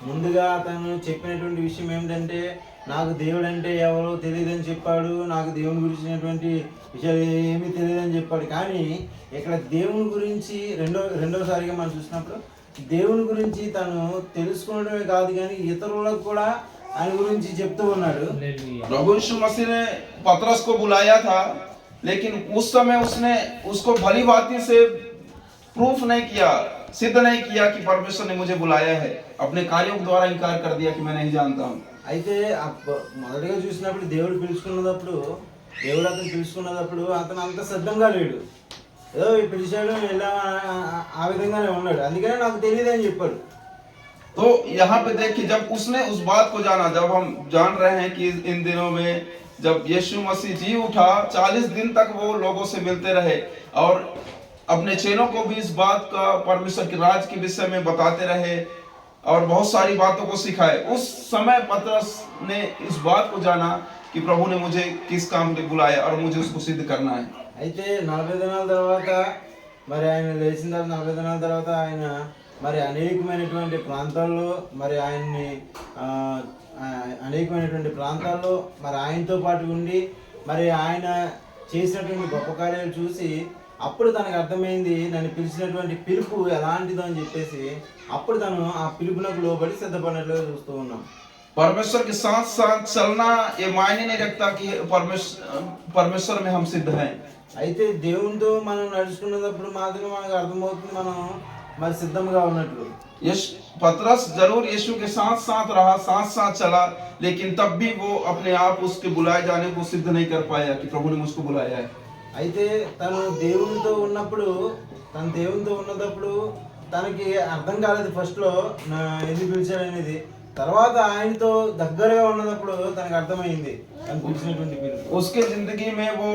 ముందుగా అతను చెప్పినటువంటి విషయం ఏమిటంటే, నాకు దేవుడంటే ఎవరో తెలియదని చెప్పాడు. నాకు దేవుని గురించినటువంటి విషయాలు ఏమీ తెలియదని చెప్పాడు. కానీ ఇక్కడ దేవుని గురించి రెండోసారిగా మనం చూసినప్పుడు దేవుని గురించి తను తెలుసుకోవడమే కాదు కానీ ఇతరులకు కూడా ఆయన గురించి చెప్తూ ఉన్నాడు. प्रभु यीशु मसीह ने पतरस को बुलाया था, लेकिन उस समय उसने उसको भली भांति से प्रूफ नहीं किया, सिद्ध नहीं किया कि परमेश्वर ने मुझे बुलाया है। अपने कार्यों के द्वारा इनकार कर दिया कि मैं नहीं जानता हूँ। అయితే మొదటిగా చూసినప్పుడు దేవుడు అతను పిలుచుకున్నప్పుడు అతను అంత సిద్ధంగా లేడు. ఏదో పిలిచాడు ఎలా ఆ విధంగానే ఉన్నాడు. అందుకనే నాకు తెలియదు అని చెప్పాడు. तो यहाँ पे देखिए, जब उसने उस बात को जाना, जब हम जान रहे हैं कि इन दिनों में जब यीशु मसीह जी उठा, 40 दिन तक वो लोगों से मिलते रहे और अपने चेलों को भी इस बात का, परमेश्वर के राज के विषय में बताते रहे और बहुत सारी बातों को सिखाए। उस समय पतरस ने इस बात को जाना कि प्रभु ने मुझे किस काम के लिए बुलाया और मुझे उसको सिद्ध करना है। అయితే 40 దినాల తర్వాత మరి ఆయన లేచిన తర్వాత 40 దినాల తర్వాత ఆయన మరి అనేకమైనటువంటి ప్రాంతాల్లో మరి ఆయనతో పాటు ఉండి మరి ఆయన చేసినటువంటి గొప్ప కార్యాలు చూసి అప్పుడు తనకు అర్థమైంది నన్ను పిలిచినటువంటి పిలుపు ఎలాంటిదో అని చెప్పేసి అప్పుడు తను ఆ పిలుపునకు లోబడి సిద్ధపడినట్లుగా చూస్తూ ఉన్నాం. परमेश्वर के साथ साथ चलना ये मायने नहीं रखता कि परमेश्वर में हम सिद्ध हैं। అయితే దేవునితో మనం నడుచుకున్నప్పుడు మాత్రమే మనకు అర్థమవుతుంది మనం మరి సిద్ధంగా ఉన్నట్లు. पतरस जरूर यीशु के साथ साथ रहा, साथ साथ चला, लेकिन तब भी वो अपने आप उसके बुलाए जाने को सिद्ध नहीं कर पाया कि प्रभु ने मुझको बुलाया है। అయితే తను దేవునితో ఉన్నప్పుడు తనకి అర్థం కాలేదు ఫస్ట్ లో ఎందుకు పిలిచాడనేది. తర్వాత ఆయనతో దగ్గరగా ఉన్నప్పుడు తనకు అర్థమైంది తను పిలిచినటువంటి పిలుపు. उसके जिंदगी में वो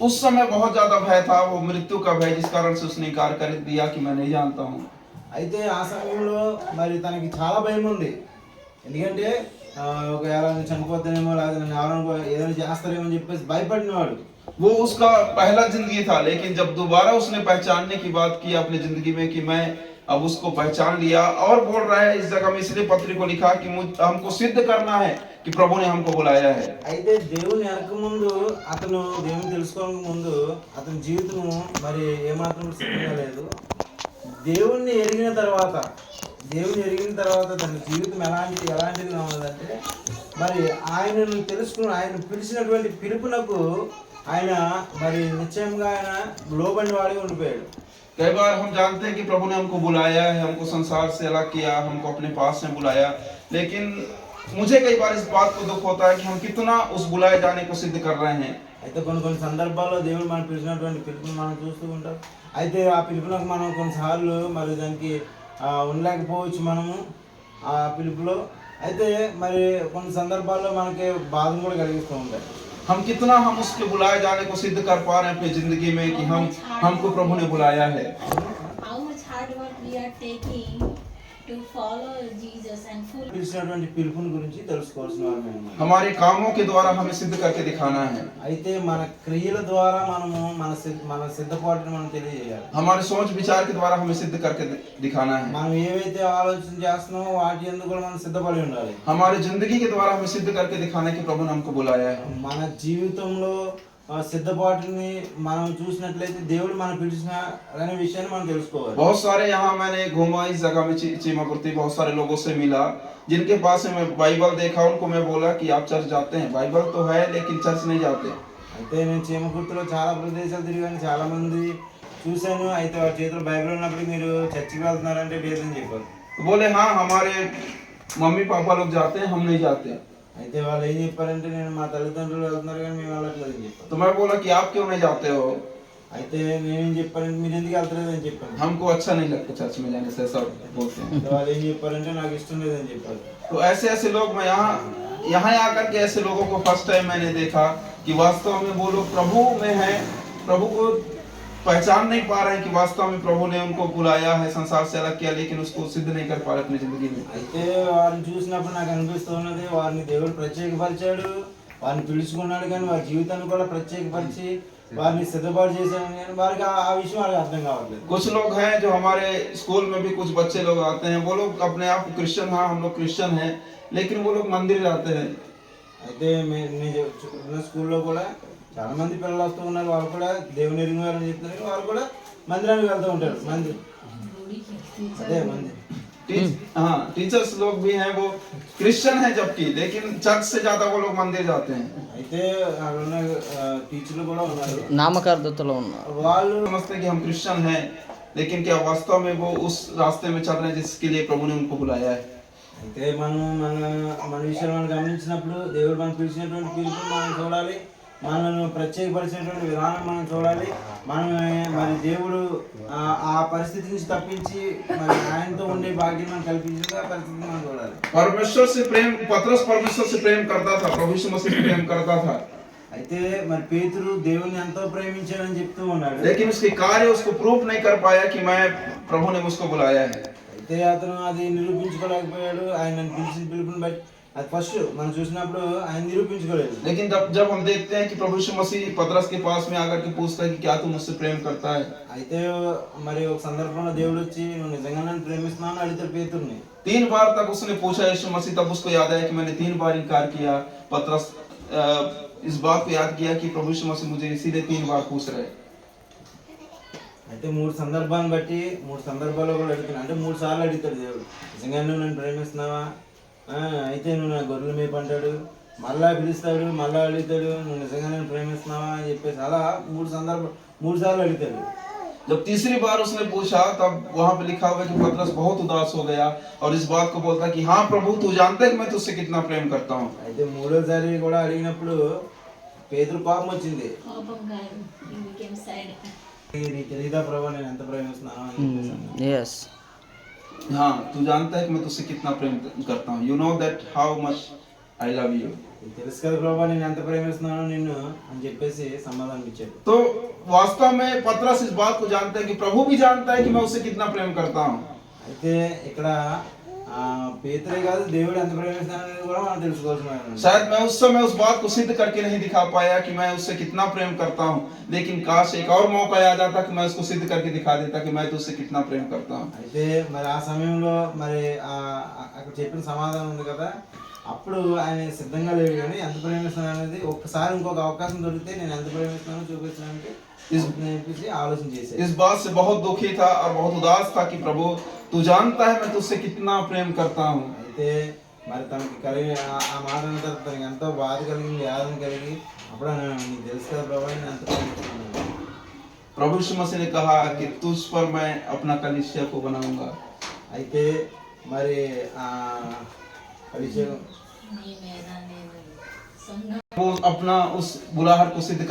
उस समय बहुत ज्यादा भय था, वो मृत्यु का भय, जिस कारण से उसने इनकार कर दिया कि मैं नहीं जानता हूँ। అయితే ఆ సమయంలో మరి తనకి చాలా భయం ఉంది. ఎందుకంటే ఒకవేళ చనిపోతానేమో లేదా నన్ను ఎవరైనా ఏదైనా చేస్తారేమో అని చెప్పేసి భయపడినవాడు. वो उसका पहला जिंदगी था, लेकिन जब दोबारा उसने पहचानने की बात की अपनी जिंदगी में कि मैं अब उसको पहचान लिया, और बोल रहा है इस जगह में, इसलिए पत्री को लिखा कि हमको सिद्ध करना है कि प्रभु ने हमको बुलाया है। అయితే దేవుని ఎరక ముందు అతను దేవుని తెలుసుకోవడానికి ముందు అతని జీవితం మరి ఏమాత్రం సిద్ధంగా లేదు. దేవుణ్ణి ఎరిగిన తర్వాత తన జీవితం ఎలాంటిదిగా ఉన్నదంటే మరి ఆయనను తెలుసుకుని ఆయన పిలిచినటువంటి పిలుపునకు ఆయన మరి నిశ్చయంగా ఆయన లోబడి వాడి ఉండిపోయాడు. कई बार हम जानते हैं कि प्रभु ने हमको बुलाया है, हमको संसार से अलग किया, हमको अपने पास में बुलाया, लेकिन मुझे कई बार इस बात को दुख होता है कि हम कितना उस बुलाए जाने को सिद्ध कर रहे हैं। అయితే కొన్ని సందర్భాల్లో దేవుడు మనం పిలిచినటువంటి పిలుపుని మనం చూస్తూ ఉంటాం. అయితే ఆ పిలుపునకు మనం కొన్నిసార్లు మరి దానికి ఉండలేకపోవచ్చు మనము ఆ పిలుపులో. అయితే మరి కొన్ని సందర్భాల్లో మనకి బాధను కూడా కలిగిస్తూ ఉంటాయి. हम कितना उसके बुलाए जाने को सिद्ध कर पा रहे हैं अपनी जिंदगी में कि हमको प्रभु ने बुलाया है। How much hard work we are taking to follow Jesus and fully. పిలిచినటువంటి పిలుపుని గురించి తెలుసుకోవాల్సిన వారమే. हमारे कामों के द्वारा हमें सिद्ध करके दिखाना है। అయితే మన క్రియల ద్వారా మనము మన సిద్ధపాటును మనం తెలియజేయాలి. हमारे सोच विचार के द्वारा हमें सिद्ध करके दिखाना है। మనం ఏవైతే ఆలోచన చేస్తున్నామో వాటి యందు కూడా మనం సిద్ధపడి ఉండాలి. हमारे जिंदगी के द्वारा हमें सिद्ध करके दिखाना कि प्रभु ने हमको बुलाया है। మన జీవితంలో సిద్ధపాటుని మనం చూసినట్లయితే దేవుడు మనం పిలిచిన అనే విషయాన్ని మనం తెలుసుకోవాలి. बहुत सारे यहाँ मैंने घूमा इस जगह में चीमापुर्ती, बहुत सारे लोगों से मिला जिनके पास में बाइबल देखा, उनको मैं बोला कि आप चर्च जाते हैं? बाइबल तो है लेकिन चर्च नहीं जाते। అయితే నేను చీమకుర్తిలో చాలా ప్రదేశాలు తిరిగాను, చాలా మంది చూశాను. అయితే వారి చేతిలో బైబిల్ ఉన్నప్పుడు మీరు చర్చికి వెళ్తున్నారంటే లేదని చెప్పారు. बोले हाँ हमारे मम्मी पापा लोग जाते हैं, हम नहीं जाते। అయితే వాళ్ళు ఏం చెప్పారంటే నేను మా తల్లిదండ్రులు వెళ్తున్నారు కానీ మేము వెళ్ళట్లేదని చెప్పారు. तो मैं बोला कि आप क्यों नहीं जाते हो? అయితే నేనేం చెప్పానంటే మీరు ఎందుకు వెళ్తలేదని చెప్పాను. हमको अच्छा नहीं लगता चर्च में जाने से, सब बोलते हैं। వాళ్ళు ఏం చెప్పారంటే నాకు ఇష్టం లేదని చెప్పారు. तो ऐसे लोग मैं यहाँ आकर के ऐसे लोगों को फर्स्ट टाइम मैंने देखा कि वास्तव में वो लोग प्रभु में हैं, प्रभु को पहचान नहीं पा रहे हैं कि वास्तव में प्रभु ने उनको बुलाया है, संसार से अलग किया, लेकिन उसको सिद्ध नहीं कर पा रहे अपनी जिंदगी में। అయితే వారిని చూసినప్పుడు నాకు అనిపిస్తున్నది వారిని దేవుడు ప్రత్యేకపరిచాడు, వారిని పిలుచుకున్నాడు, కానీ వారి జీవితాన్ని కూడా ప్రత్యేకపరిచి వారిని సిద్ధపాటు చేశాను కానీ వారికి ఆ విషయం వాళ్ళకి అర్థం కావట్లేదు. कुछ लोग हैं जो हमारे स्कूल में भी कुछ बच्चे लोग आते हैं, वो लोग अपने आप को क्रिश्चियन, हाँ हम लोग क्रिश्चियन हैं, लेकिन वो लोग मंदिर जाते हैं। అయితే నేను చదువుతున్న స్కూల్లో కూడా చాలా మంది పిల్లలు వస్తూ ఉన్నారు, వాళ్ళు కూడా దేవుని ఎరిగిన వారు అని చెప్తున్నారు, వాళ్ళు కూడా మందిరానికి వెళ్తూ ఉంటారు. అదే మందిరం. हाँ टीचर्स लोग भी हैं, वो क्रिश्चियन हैं जबकि, लेकिन चर्च से ज्यादा वो लोग मंदिर जाते हैं। అయితే అక్కడ ఉన్న టీచర్లు కూడా ఉన్నారు, నామకార్థతలో ఉన్నారు. వాళ్ళు समझते हैं कि हम क्रिश्चियन हैं, लेकिन क्या वास्तव में वो उस रास्ते में चल रहे हैं जिसके लिए प्रभु ने उनको बुलाया है। అయితే మనం మన విషయాలు మనం గమనించినప్పుడు దేవుడు మనకు పిలిచినటువంటి పిలుపు మనం చూడాలి, మనల్ని ప్రత్యేకపరిచినటువంటి విధానం మనం చూడాలి. మనం మరి దేవుడు ఆ పరిస్థితి నుంచి తప్పించి మరి ఆయనతో ఉండే భాగ్యం మనం కల్పించిన పరిస్థితి మనం చూడాలి. परमेश्वर से प्रेम, पतरस परमेश्वर से प्रेम करता था, प्रभु यीशु मसीह से प्रेम करता था, అయితే మరి పేతురు దేవుని ఎంతో ప్రేమించాడని చెప్తూ ఉన్నాడు, लेकिन उसके कार्य उसको प्रूफ नहीं कर पाया कि मैं प्रभु ने मुझको बुलाया है। అయితే అతను అది నిరూపించుకోలేకపోయాడు. ఆయన పిలిచిన పిలుపుని బట్టి అది ఫస్ట్ మనం చూసినప్పుడు ఆయన నిరూపించుకోలేదు. लेकिन जब हम देखते हैं कि प्रभु यीशु मसीह पतरस के पास में आकर के पूछता है कि क्या तू मुझसे प्रेम करता है, అయితే మరి ఒక సందర్భంలో దేవుడు వచ్చి నువ్వు నిజంగా నన్ను ప్రేమిస్తున్నావు అని అడిగితే పేతురుని 3 बार तक उसने पूछा यीशु मसीह, तब उसको याद आया कि मैंने 3 बार इनकार किया। पतरस इस बात को याद किया कि प्रभु यीशु मसीह मुझे इसीलिए 3 बार पूछ रहे हैं। అయితే 3 సందర్భాలను బట్టి 3 సందర్భాల్లో కూడా అడుగుతున్నాడు, అంటే 3 సార్లు అడుగుతాడు దేవుడు, నిజంగా నువ్వు నన్ను ప్రేమిస్తున్నావా, అయితే నువ్వు నా గొర్రెల మేపు అంటాడు, మళ్ళా పిలుస్తాడు, మళ్ళా అడుగుతాడు నువ్వు నిజంగా నన్ను ప్రేమిస్తున్నావా అని చెప్పేసి అలా 3 సార్లు అడుగుతాడు. जब तीसरी बार उसने पूछा तब वहां पे लिखा हुआ है कि पतरस बहुत उदास हो गया और इस बात को बोलता कि हाँ प्रभु तू जानता है कि मैं तुझसे कितना प्रेम करता हूँ। అయితే మూడోసారి కూడా అడిగినప్పుడు పేతురు కోపం వచ్చింది, కోపం కాదు, he became sad. నీకు తెలియదా ప్రభు నేను ఎంత ప్రేమిస్తున్నాను అని చెప్పేసి. ఎస్. हाँ तू जानता है कि मैं तुझसे कितना प्रेम करता हूँ, you know that how much I love you. నీకు తెలుసు కదా ప్రభు నేను ఎంత ప్రేమిస్తున్నాను నిన్ను అని చెప్పేసి సమాధానం ఇచ్చాడు. तो वास्तव में पतरस इस बात को जानता है कि प्रभु भी जानता है कि मैं उससे कितना प्रेम करता हूँ। అయితే ఇక్కడ పేతురే కాదు దేవుడు ఎంత ప్రేమిస్తున్నాడని కూడా మనం తెలుసుకోవాల్సిన. शायद मैं उस समय उस बात को सिद्ध करके नहीं दिखा पाया कि मैं उससे कितना प्रेम करता हूँ, लेकिन काश एक और मौका आ जाता कि मैं उसको सिद्ध करके दिखा देता कि मैं तुझसे कितना प्रेम करता हूँ। అయితే మరి ఆ సమయంలో మరి అక్కడ చెప్పిన సమాధానం ఉంది కదా, అప్పుడు ఆయన సిద్ధంగా లేడు కానీ ఎంత ప్రేమిస్తున్నాను అనేది ఒక్కసారి ఇంకొక అవకాశం దొరికితే నేను ఎంత ప్రేమిస్తున్నానో చూపించడానికి నేర్పించి ఆలోచన చేశాను. इस बात से बहुत दुखी था और बहुत उदास था कि प्रभु तू जानता है मैं तुझसे कितना प्रेम करता हूँ। అయితే మరి తనకి కలిగి ఆ మాట అన్న తర్వాత తనకి ఎంతో బాధ కలిగింది, యాదన కలిగి అప్పుడు నీకు తెలుసు కదా ప్రభు నేను ఎంత ప్రేమిస్తున్నాను. प्रभु यीशु मसीह ने कहा कि तुझ पर मैं अपना कलीसिया को बनाऊंगा। అయితే మరి పరిచయం నీ మీద నేను సంఘం वो अपना उस बुलाहट को सिद्ध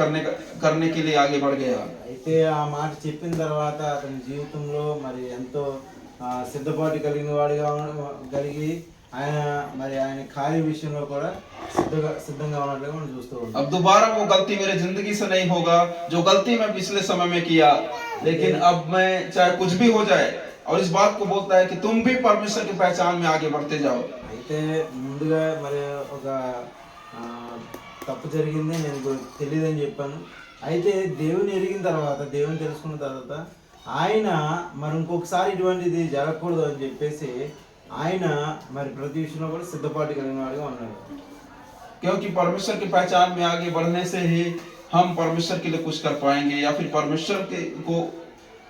करने के लिए आगे बढ़ गया। అయితే ఆ మాట చెప్పిన తర్వాత అతని జీవితంలో మరి ఎంతో సిద్ధపాటు కలిగిన వాడిగా కలిగి ఆయన కార్య విషయంలో కూడా సిద్ధంగా ఉన్నట్లుగా మనం చూస్తూ ఉంటాం. अब दोबारा वो गलती मेरे जिंदगी से नहीं होगा जो गलती मैं पिछले समय में किया, लेकिन अब मैं चाहे कुछ भी हो जाए, और इस बात को बोलता है कि तुम भी परमेश्वर की पहचान में आगे बढ़ते जाओ। అయితే ముందుగా మరి ఒక తప్పు జరిగింది నేను తెలియదని చెప్పాను. అయితే దేవుని ఎరిగిన తర్వాత దేవుని తెలుసుకున్న తర్వాత ఆయన మరి ఇంకొకసారి ఇటువంటిది జరగకూడదు అని చెప్పేసి ఆయన మరి ప్రతి విషయంలో కూడా సిద్ధపాటు కలిగిన వాడిగా ఉన్నాడు. क्योंकि परमेश्वर की पहचान में आगे बढ़ने से ही हम परमेश्वर के लिए कुछ कर पाएंगे, या फिर परमेश्वर के को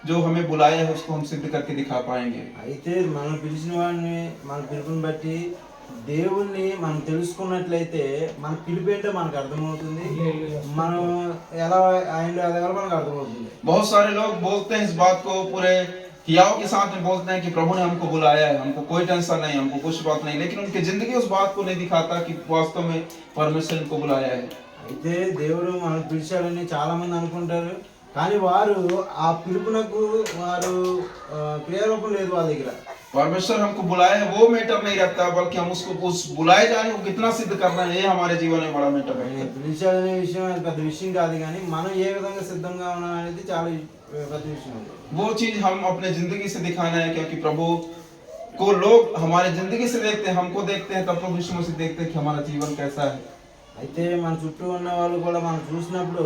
जो हमें बुलाया है उसको हम सिद्ध करके दिखा पाएंगे। అయితే మనం పిలిచిన వాడిని మన పిలుపుని బట్టి దేవుణ్ణి మనం తెలుసుకున్నట్లయితే మన పిలుపు ఏంటో మనకు అర్థమవుతుంది, మనం ఎలా ఆయనలో ఎదగాలో మనకు అర్థమవుతుంది. बहुत सारे लोग बोलते हैं इस बात को पूरे हियाव के साथ में बोलते हैं कि प्रभु ने हमको बुलाया है, हमको कोई टेंशन नहीं, हमको कुछ बात नहीं, लेकिन उनकी जिंदगी उस बात को नहीं दिखाता कि वास्तव में परमेश्वर इनको बुलाया है। అయితే దేవుడు మనం పిలిచాడని చాలా మంది అనుకుంటారు, కానీ వారు ఆ పిలుపునకు వారు క్రియారూపం లేదు వాళ్ళ దగ్గర. परमेश्वर हमको बुलाया है वो मैटर नहीं रखता, बल्कि हम उसको उस बुलाए जाने को कितना सिद्ध करना है, ये हमारे जीवन में बड़ा मैटर है। పిలిచాడనే విషయం అది పెద్ద విషయం కాదు, కానీ మనం ఏ విధంగా సిద్ధంగా ఉన్నాం అనేది చాలా పెద్ద విషయం. वो चीज हम अपने जिंदगी से दिखाना है, क्योंकि प्रभु को लोग हमारे जिंदगी से देखते हैं, हमको देखते हैं, तब प्रभु यीशु मसीह देखते हैं कि हमारा जीवन कैसा है। అయితే మన చుట్టూ ఉన్న వాళ్ళు కూడా మనం చూసినప్పుడు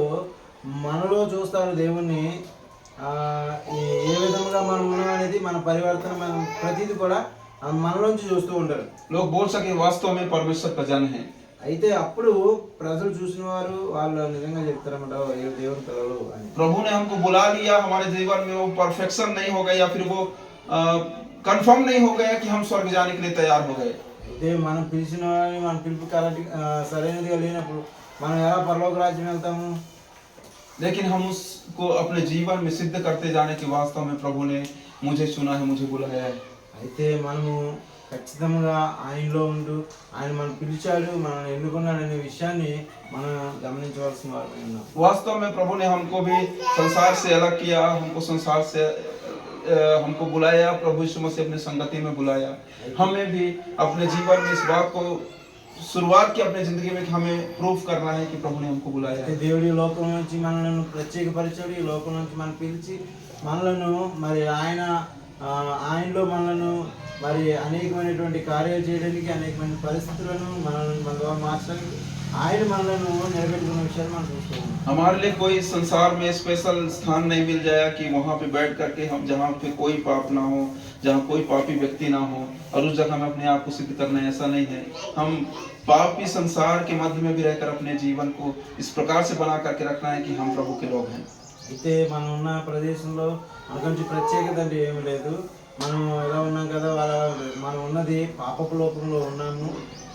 మనలో చూస్తారు దేవుణ్ణి. ఏ విధంగా మనం ఉన్నాం అనేది మన పరివర్తన, మన ప్రతిదీ కూడా మనలోంచి చూస్తూ ఉంటారు. लोग बोल सके वास्तव में परमेश्वर का जन है। అయితే అప్పుడు ప్రజలు చూసిన వారు వాళ్ళు నిజంగా చెప్తారన్నమాట, "వీళ్ళు దేవుని పిల్లలు" అని. प्रभु ने हमको बुला लिया, हमारे जीवन में वो परफेक्शन नहीं हो गया या फिर वो कंफर्म नहीं हो गया कि हम स्वर्ग जाने के लिए तैयार हो गए। అయితే మనం పిలిచిన వారిని మన పిలుపు కరెక్ట్ సరైనదిగా లేనప్పుడు మనం ఎలా పరలోక రాజ్యం వెళ్తాము? लेकिन हम उसको अपने जीवन में सिद्ध करते जाने के वास्तव में प्रभु ने मुझे चुना है, मुझे बुलाया है। అయితే మనము ఖచ్చితంగా ఆయనలో ఉంటూ ఆయన మనం పిలిచాడు, మనం ఎన్నుకున్నాడు అనే విషయాన్ని మనం గమనించవలసిన వారమై ఉన్నాం. वास्तव में प्रभु ने हमको भी संसार से अलग किया, हमको संसार से हमको बुलाया, प्रभु यीशु मसीह अपने संगति में बुलाया। हमें भी अपने जीवन में इस बात को शुरुआत की अपने जिंदगी में कि हमें प्रूफ करना है कि प्रभु ने हमको बुलाया అయితే है। దేవుడి ఈ లోకం నుంచి మనలను ప్రత్యేకపరిచాడు, ఈ లోకం నుంచి మనం పిలిచి మనలను మరి ఆయనలో మనలను మరి అనేకమైనటువంటి కార్యాలు చేయడానికి, అనేకమైన పరిస్థితులను మనల్ని మన ద్వారా మార్చడానికి ఆయన మనలను నిలబెట్టుకున్న విషయాన్ని మనం చూస్తున్నాం. हमारे लिए कोई संसार में स्पेशल स्थान नहीं मिल जाए कि वहाँ पे बैठ करके हम जहाँ पे कोई पाप ना हो, जहाँ कोई पापी व्यक्ति ना हो और उस जगह में अपने आप को सिद्ध करना है, ऐसा नहीं है। हम पापी संसार के मध्य में भी रहकर अपने जीवन को इस प्रकार से बना करके रखना है कि हम प्रभु के लोग हैं। అయితే మనం ఉన్న ప్రదేశంలో మనకొంచెం ప్రత్యేకత అంటే ఏమి లేదు. మనం ఎలా ఉన్నాం కదా, మనం ఉన్నది పాపపు లోకంలో ఉన్నాము.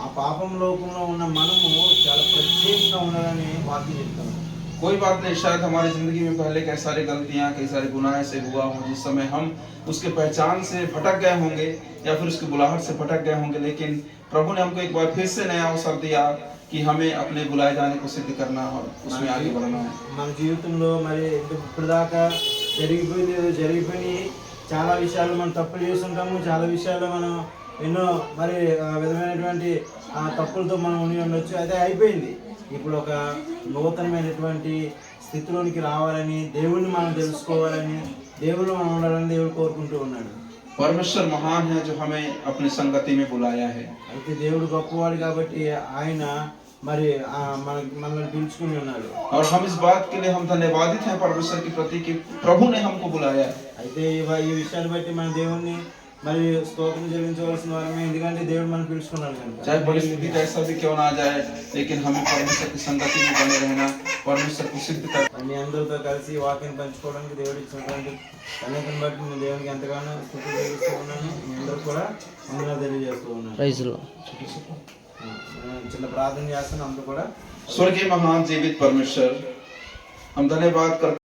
ఆ పాపం లోకంలో ఉన్న మనము చాలా ప్రత్యేకంగా ఉండాలని వాక్యం చెప్తాము. कोई बात नहीं, शायद हमारी जिंदगी में पहले कई सारी गलतियां, कई सारे गुनाह ऐसे हुआ हो जिस समय हम उसके पहचान से भटक गए होंगे या फिर उसकी बुलाहट से भटक गए होंगे, लेकिन प्रभु ने हमको एक बार फिर से नया अवसर दिया कि हमें अपने बुलाए जाने को सिद्ध करना और उसमें आगे बढ़ना है। మన జీవితంలో మరి ఇప్పుడు దాకా జరిగిపోయి చాలా విషయాలు మనం తప్పులు చేస్తుంటాము, చాలా విషయాల్లో మనం ఎన్నో మరి విధమైనటువంటి తప్పులతో మనం ఉండి ఉండొచ్చు. అదే అయిపోయింది. ఇప్పుడు ఒక నూతనమైనటువంటి స్థితిలోనికి రావాలని, దేవుణ్ణి మనం తెలుసుకోవాలని, దేవుళ్ళు మనం ఉండాలని దేవుడు కోరుకుంటూ ఉన్నాడు. परमेश्वर महान है जो हमें अपनी संगति में बुलाया है। అయితే దేవుడు గొప్పవాడు కాబట్టి ఆయన మరి మనల్ని పిలుచుకుని ఉన్నాడు. और हम इस बात के लिए हम धन्यवादित हैं परमेश्वर के प्रति कि प्रभु ने हमको बुलाया है। అయితే ఈ విషయాన్ని బట్టి మన దేవుణ్ణి మరి స్తోత్రం చెల్లించవలసిన వారమే, ఎందుకంటే దేవుడు మనం పిలుచుకున్నాడు కనుక. चाहे परिस्थिति कैसा भी क्यों ना जाए, लेकिन हमें परमेश्वर की संगति में बने रहना, परमेश्वर को सिद्ध कर। మీ అందరితో కలిసి వాక్యాన్ని పంచుకోవడానికి దేవుడు ఇచ్చినటువంటి కన్యకను బట్టి నేను దేవునికి ఎంతగానో స్తుతి చెల్లిస్తూ ఉన్నాను. మీ అందరూ కూడా వందనాలు తెలియజేస్తూ ఉన్నాను. చిన్న ప్రార్థన చేస్తాను. అందరూ కూడా स्वर्गीय महान जीवित परमेश्वर, हम धन्यवाद करते